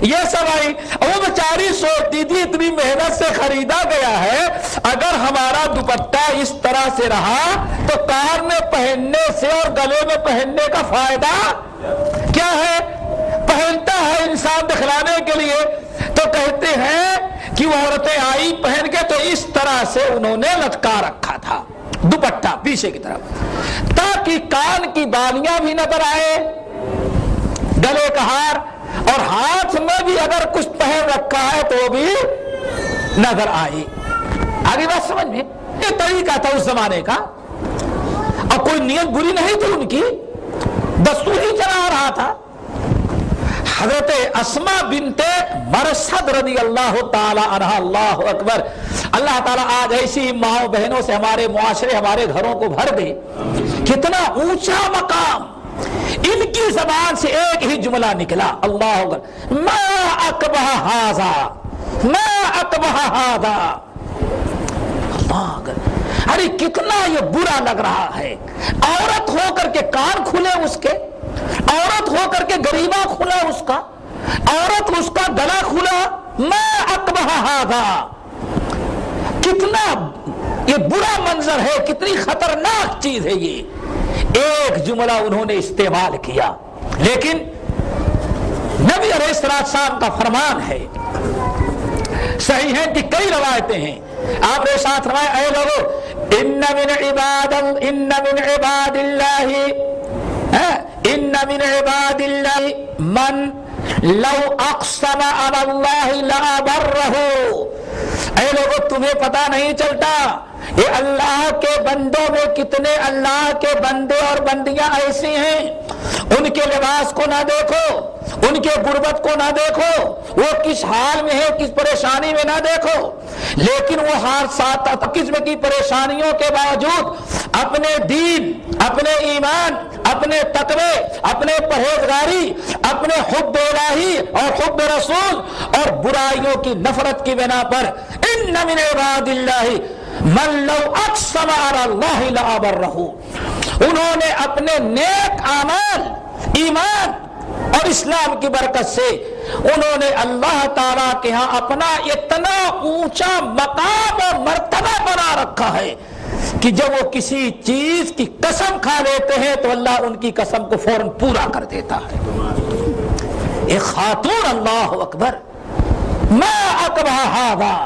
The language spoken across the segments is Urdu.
یہ سب آئی. وہ بیچاری سوچتی تھی اتنی محنت سے خریدا گیا ہے، اگر ہمارا دوپٹہ اس طرح سے رہا تو کار میں پہننے سے اور گلے میں پہننے کا فائدہ کیا ہے؟ پہنتا ہے انسان دکھلانے کے لیے. تو کہتے ہیں کہ وہ عورتیں آئی پہن کے تو اس طرح سے انہوں نے لٹکا رکھا تھا دوپٹہ پیچھے کی طرف، تاکہ کان کی بالیاں بھی نظر آئے، گلے کا ہار، اور ہاتھ میں بھی اگر کچھ پہن رکھا ہے تو وہ بھی نظر آئے. آگے بات سمجھ میں؟ یہ طریقہ تھا اس زمانے کا، اور کوئی نیت بری نہیں تھی ان کی، دستور ہی چلا رہا تھا. حضرت اسماء بنت مرثد رضی اللہ تعالی عنہ، اللہ اکبر، اللہ تعالیٰ آج ایسی ماؤں بہنوں سے ہمارے معاشرے ہمارے گھروں کو بھر دے. کتنا اونچا مقام، ان کی زبان سے ایک ہی جملہ نکلا، اللہ اکبر، ما اقبح ھذا، ما اقبح ھذا. اللہ اکبر، ارے کتنا یہ برا لگ رہا ہے. عورت ہو کر کے کان کھلے اس کے، عورت ہو کر کے گریباں کھلا اس کا، عورت اس کا گلا کھلا. ما اقبح ھذا، کتنا یہ برا منظر ہے، کتنی خطرناک چیز ہے یہ. ایک جملہ انہوں نے استعمال کیا، لیکن نبی علیہ السلام کا فرمان ہے، صحیح ہے کہ کئی روایتیں ہیں، آپ نے ساتھ روایت، اے لوگو ان من عباد اللہ من لو اقسم علی اللہ لابرہ. اے لوگو تمہیں پتہ نہیں چلتا یہ اللہ کے بندوں میں کتنے اللہ کے بندے اور بندیاں ایسی ہیں، ان کے لباس کو نہ دیکھو، ان کے غربت کو نہ دیکھو، وہ کس حال میں ہے، کس پریشانی میں نہ دیکھو، لیکن وہ ہر ساتھ قسم کی پریشانیوں کے باوجود اپنے دین، اپنے ایمان، اپنے تقوی، اپنے پرہیزگاری، اپنے حب الہی اور حب رسول اور برائیوں کی نفرت کی بنا پر ان من عباد اللہ من لو اقسم علی اللہ لابرہ، انہوں نے اپنے نیک اعمال، ایمان اور اسلام کی برکت سے انہوں نے اللہ تعالیٰ کے ہاں اپنا اتنا اونچا مقام اور مرتبہ بنا رکھا ہے کہ جب وہ کسی چیز کی قسم کھا لیتے ہیں تو اللہ ان کی قسم کو فوراً پورا کر دیتا ہے. ایک خاتون، اللہ اکبر، ما اقبح ھذا.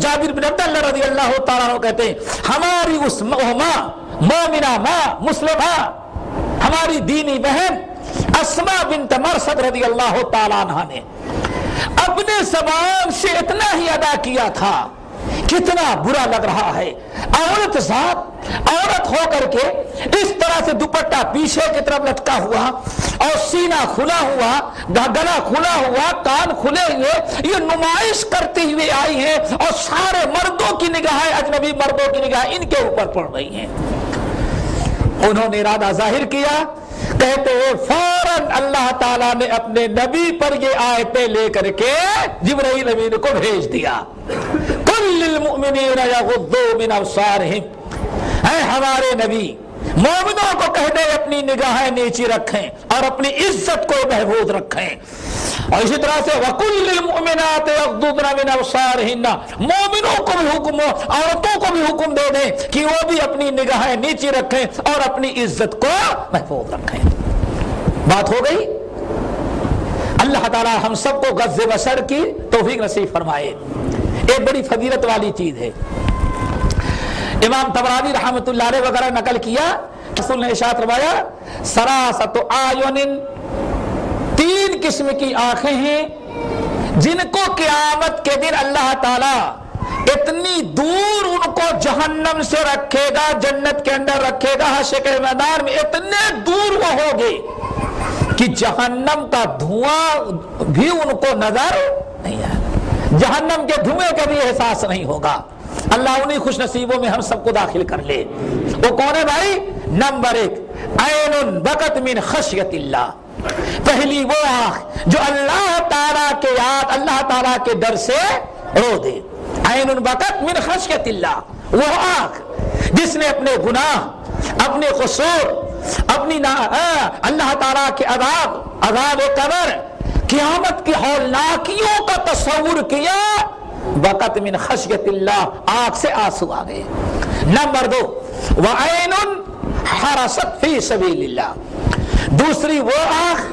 جابر بن عبداللہ رضی اللہ تعالیٰ عنہ کہتے ہیں ہماری اس ماں، مومنہ ماں، مسلمہ، ہماری دینی بہن اسماء بنت مرثد رضی اللہ تعالیٰ عنہ نے اپنے زبان سے اتنا ہی ادا کیا تھا. کتنا برا لگ رہا ہے، عورت ذات، عورت ہو کر کے اس طرح سے دوپٹہ پیچھے کی طرف لٹکا ہوا اور سینہ کھلا ہوا، گلا کھلا ہوا، کان کھلے ہوئے، یہ نمائش کرتے ہوئے آئی ہیں اور سارے مردوں کی نگاہیں، اجنبی مردوں کی نگاہیں ان کے اوپر پڑ رہی ہیں. انہوں نے ارادہ ظاہر کیا، کہتے ہیں فوراً اللہ تعالیٰ نے اپنے نبی پر یہ آیتیں لے کر کے جبرائیل امین کو بھیج دیا، قل للمؤمنین یغضوا من ابصارہم، اے ہمارے نبی مومنوں کو کہہ دے اپنی نگاہیں نیچی رکھیں اور اپنی عزت کو محفوظ رکھیں. اور اسی طرح سے وَقُلْ لِلْمُؤْمِنَاتِ يَغْضُضْنَ مِنْ أَبْصَارِهِنَّ، مومنوں کو بھی حکم، عورتوں کو بھی حکم دے دیں کہ وہ بھی اپنی نگاہیں نیچی رکھیں اور اپنی عزت کو محفوظ رکھیں. بات ہو گئی. اللہ تعالی ہم سب کو غض بصر کی توفیق نصیب فرمائے. ایک بڑی فضیلت والی چیز ہے، امام طبرانی رحمۃ اللہ علیہ وغیرہ نقل کیا، رسول نے ارشاد فرمایا سراست اعین، تین قسم کی آنکھیں ہیں جن کو قیامت کے دن اللہ تعالیٰ اتنی دور ان کو جہنم سے رکھے گا، جنت کے اندر رکھے گا، حشر کے میدان میں اتنے دور وہ ہوگے کہ جہنم کا دھواں بھی ان کو نظر نہیں آئے گا، جہنم کے دھوئیں کا بھی احساس نہیں ہوگا. اللہ انہی خوش نصیبوں میں ہم سب کو داخل کر لے. وہ کون ہے بھائی؟ نمبر ایک، عین بکت من خشیت اللہ، پہلی وہ آنکھ جو اللہ تعالیٰ کے یاد، اللہ تعالیٰ کے ڈر سے رو دے. عین بکت من خشیت اللہ، وہ آنکھ جس نے اپنے گناہ، اپنے قصور، اپنی اللہ تعالیٰ کے عذاب قبر، قیامت کی ہولناکیوں کا تصور کیا، وقت من خشیت اللہ، آنکھ سے آنسو آ گئے۔ نمبر 2، وعین حرست فی سبیل اللہ، دوسری وہ آنکھ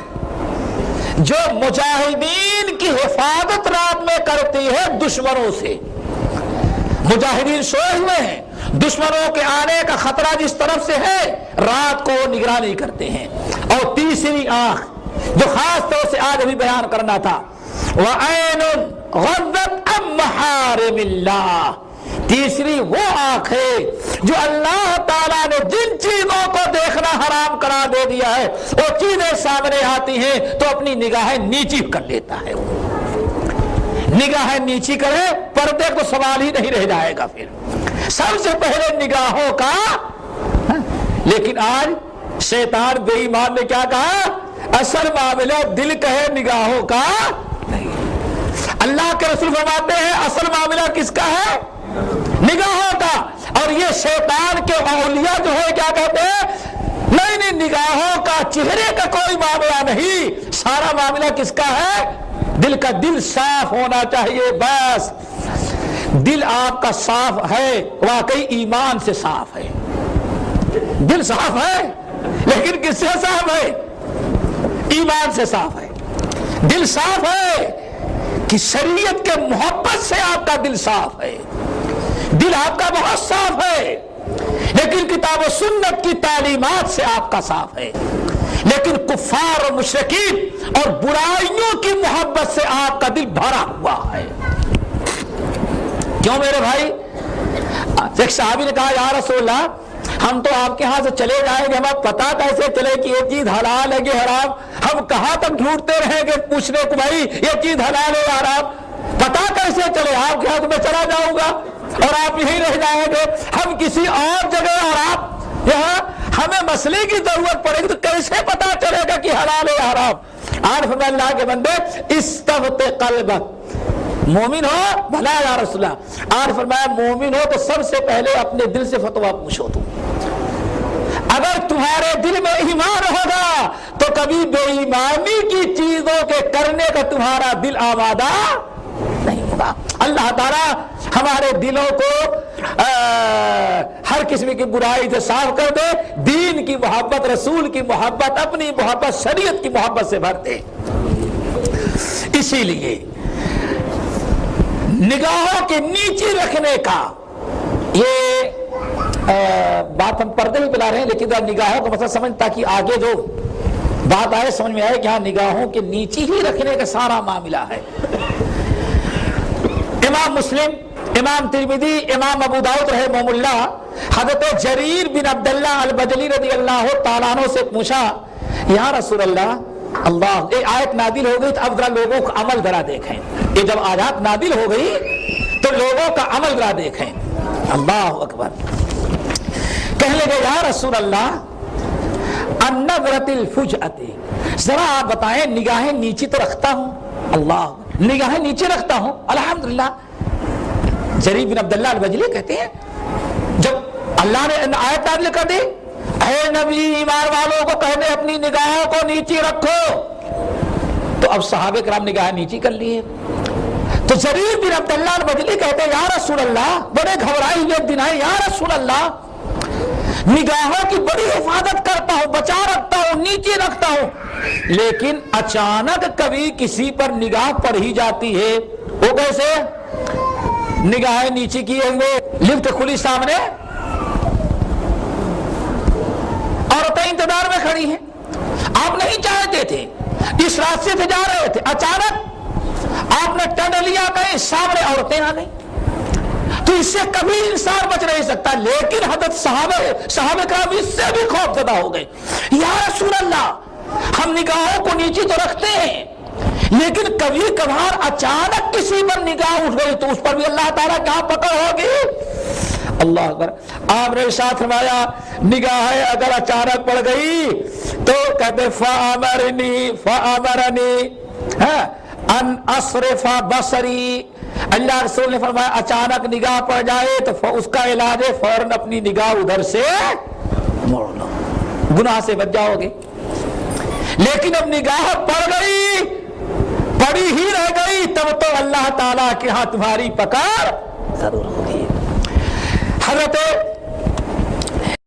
جو مجاہدین کی حفاظت رات میں کرتی ہے دشمنوں سے۔ مجاہدین سوئے ہوئے ہیں، دشمنوں کے آنے کا خطرہ جس طرف سے ہے، رات کو نگرانی کرتے ہیں۔ اور تیسری آنکھ جو خاص طور سے آج ابھی بیان کرنا تھا، وعین غضت عن محارم اللہ، تیسری وہ آنکھ ہے جو اللہ تعالیٰ نے جن چیزوں کو دیکھنا حرام قرار دے دیا ہے وہ چیزیں سامنے آتی ہیں تو اپنی نگاہیں نیچی کر لیتا ہے۔ نگاہیں نیچی کرے، پردے کو سوال ہی نہیں رہ جائے گا پھر، سب سے پہلے نگاہوں کا۔ لیکن آج شیطان بے ایمان نے کیا کہا؟ اصل معاملہ دل کا ہے، نگاہوں کا نہیں۔ اللہ کے رسول فرماتے ہیں اصل معاملہ کس کا ہے؟ نگاہوں کا۔ اور یہ شیطان کے اولیاء جو ہے کیا کہتے ہیں؟ نہیں، نگاہوں کا، چہرے کا کوئی معاملہ نہیں، سارا معاملہ کس کا ہے؟ دل کا۔ دل صاف ہونا چاہیے، بس دل آپ کا صاف ہے، واقعی ایمان سے صاف ہے، دل صاف ہے، لیکن کس سے صاف ہے؟ ایمان سے صاف ہے۔ دل صاف ہے کہ شریعت کے محبت سے آپ کا دل صاف ہے، دل آپ کا بہت صاف ہے، لیکن کتاب و سنت کی تعلیمات سے آپ کا صاف ہے، لیکن کفار و مشرکین اور برائیوں کی محبت سے آپ کا دل بھرا ہوا ہے۔ کیوں میرے بھائی؟ ایک صحابی نے کہا یا رسول اللہ ہم تو آپ کے ہاں سے چلے جائیں گے، ہمیں پتا کیسے چلے کہ یہ چیز حلال ہے کہ حرام؟ ہم کہاں تک ڈھونڈتے رہیں گے پوچھنے کو بھائی یہ چیز حلال ہے یا حرام؟ پتا کیسے چلے؟ آپ کے ہاں تو میں چلا جاؤں گا اور آپ یہیں رہ جائیں گے، ہم کسی اور جگہ اور آپ یہاں، ہمیں مسئلے کی ضرورت پڑے گی تو کیسے پتا چلے گا کہ حلال ہے یا حرام؟ آج فرمایا اللہ کے بندے استفت قلبک، مومن ہو بھلا یا رسول اللہ، آج فرمایا مومن ہو تو سب سے پہلے اپنے دل سے فتویٰ پوچھو تم۔ اگر تمہارے دل میں ایمان ہوگا تو کبھی بے ایمانی کی چیزوں کے کرنے کا تمہارا دل آمادہ نہیں ہوگا۔ اللہ تعالیٰ ہمارے دلوں کو ہر قسم کی برائی سے صاف کر دے، دین کی محبت، رسول کی محبت، اپنی محبت، شریعت کی محبت سے بھر دے۔ اسی لیے نگاہوں کے نیچے رکھنے کا یہ بات ہم پردے بھی بلا رہے ہیں، لیکن نگاہوں کا مسئلہ سمجھ تاکہ آگے جو بات آئے سمجھ میں آئے کہ ہاں نگاہوں کے نیچے ہی رکھنے کا سارا معاملہ ہے۔ امام مسلم، امام ترمذی، امام ابو داؤد رحمہ اللہ، حضرت جریر بن عبداللہ البجلی رضی اللہ تعالیٰ عنہ سے پوچھا یا رسول اللہ، اللہ ایک آیت نازل ہو گئی تو اب ذرا لوگوں کا عمل ذرا دیکھیں۔ یہ جب آیات نازل ہو گئی تو لوگوں کا عمل ذرا دیکھیں۔ اللہ اکبر۔ کہنے لگے یا رسول اللہ النظرۃ الفجأۃ، ذرا آپ بتائیں نگاہیں نیچے تو رکھتا ہوں، اللہ نگاہیں نیچے رکھتا ہوں الحمدللہ۔ جریر بن عبداللہ البجلی کہتے ہیں جب اللہ نے آیت نازل کر دی اے نبی ایمان والوں کو کہنے اپنی نگاہوں کو نیچے رکھو، تو اب صحابہ کرام نگاہیں نیچی کر لیے۔ تو جریر بن عبداللہ البجلی کہتے ہیں یا رسول اللہ، بڑے گھبرائے ہوئے دن آئے، یا رسول اللہ نگاہوں کی بڑی حفاظت کرتا ہوں، بچا رکھتا ہوں، نیچے رکھتا ہوں، لیکن اچانک کبھی کسی پر نگاہ پڑ ہی جاتی ہے، وہ کیسے؟ نگاہیں نیچے کیے ہوئے، لفٹ کھلی سامنے، عورتیں انتظار میں کھڑی ہیں، آپ نہیں چاہتے تھے، اس راستے سے جا رہے تھے، اچانک آپ نے ٹرن لیا، کہیں سامنے عورتیں آ گئیں، تو اس سے کبھی انسان بچ نہیں سکتا۔ لیکن حضرت صحابہ کرام اس سے بھی خوف زدہ ہو گئے، یا رسول اللہ ہم نگاہوں کو نیچے تو رکھتے ہیں، لیکن کبھی کبھار اچانک کسی پر نگاہ اٹھ گئی تو اس پر بھی اللہ تعالیٰ کہاں پکڑ ہوگی؟ اللہ اکبر۔ آپ نے ارشاد فرمایا نگاہیں اگر اچانک پڑ گئی تو کہتے فَأَمَرَنِي ان اصرف بصری، اللہ رسول نے فرمایا اچانک نگاہ پڑ جائے تو اس کا علاج ہے فوراً اپنی نگاہ ادھر سے موڑ لو، گناہ سے بچ جاؤ گے۔ لیکن اب نگاہ پڑ گئی اللہ تعالیٰ کے ہاں تمہاری پکار ضرور ہوگی۔ حضرت